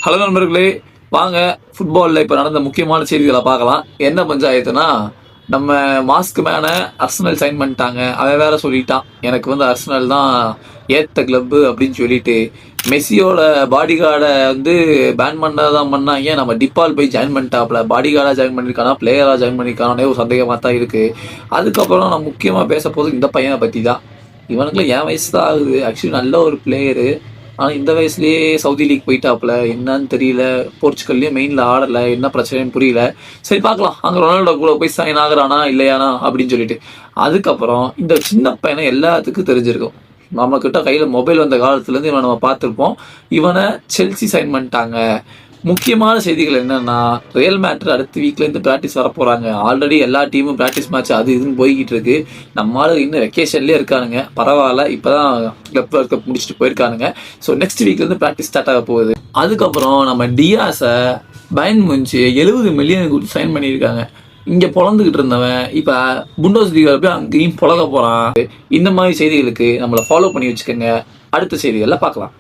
Hello நண்பர்களே, வாங்க ஃபுட்பாலில் இப்போ நடந்த முக்கியமான செய்திகளை பார்க்கலாம். என்ன பஞ்சாயத்துனா, நம்ம மாஸ்க் மேனை அர்சனல் சைன் பண்ணிட்டாங்க. அவன் வேற சொல்லிட்டான், எனக்கு வந்து அர்சனல் தான் ஏற்ற கிளப்பு அப்படின்னு சொல்லிட்டு. மெஸ்ஸியோட பாடி கார்டை வந்து பேன் பண்ணாதான் பண்ணாங்க. நம்ம டிப்பால் போய் ஜாயின் பண்ணிட்டாப்ல. பாடி கார்டாக ஜாயின் பண்ணியிருக்கானா, பிளேயராக ஜாயின் பண்ணியிருக்கானே ஒரு சந்தேகமாக தான் இருக்குது. அதுக்கப்புறம் நான் முக்கியமாக பேச போது இந்த பையனை பற்றி தான். இவனுக்குலாம் என் வயசு தான் ஆகுது. ஆக்சுவலி நல்ல ஒரு பிளேயரு. ஆனால் இந்த வயசுலேயே சவுதி லீக் போயிட்டாப்புல. என்னன்னு தெரியல. போர்ச்சுகல்லையும் மெயினில் ஆடலை. என்ன பிரச்சனைன்னு புரியல. சரி பார்க்கலாம், அங்கே ரொனால்டோ கூட போய் சைன் ஆகுறானா இல்லையானா அப்படின்னு சொல்லிட்டு. அதுக்கப்புறம் இந்த சின்ன பையனை எல்லாத்துக்கும் தெரிஞ்சிருக்கும். நம்மக்கிட்ட கையில் மொபைல் வந்த காலத்துலேருந்து இவனை நம்ம பார்த்துருப்போம். இவனை செல்சி சைன் பண்ணிட்டாங்க. முக்கியமான செய்திகள் என்னன்னா, ரியல் மேட்ரு அடுத்த வீக்லேருந்து ப்ராக்டிஸ் வர போகிறாங்க. ஆல்ரெடி எல்லா டீமும் ப்ராக்டிஸ் மேட்ச் அது இதுன்னு போய்கிட்டு இருக்கு. நம்மளால இன்னும் வெக்கேஷன்லேயே இருக்கானுங்க. பரவாயில்ல, இப்போ தான் கிளப் வேர்ல்ட் கப் முடிச்சுட்டு போயிருக்கானுங்க. ஸோ நெக்ஸ்ட் வீக்லேருந்து ப்ராக்டிஸ் ஸ்டார்ட் ஆக போகுது. அதுக்கப்புறம் நம்ம டியாஸை பயன் முடிஞ்சு 70 மில்லியன் கொடுத்து சைன் பண்ணியிருக்காங்க. இங்கே பொழந்துக்கிட்டு இருந்தவன் இப்போ புண்டோஸ் லீகில் போய் அங்கேயும் பொழக போகிறான். இந்த மாதிரி செய்திகளுக்கு நம்மளை ஃபாலோ பண்ணி வச்சுக்கோங்க. அடுத்த செய்திகளில் பார்க்கலாம்.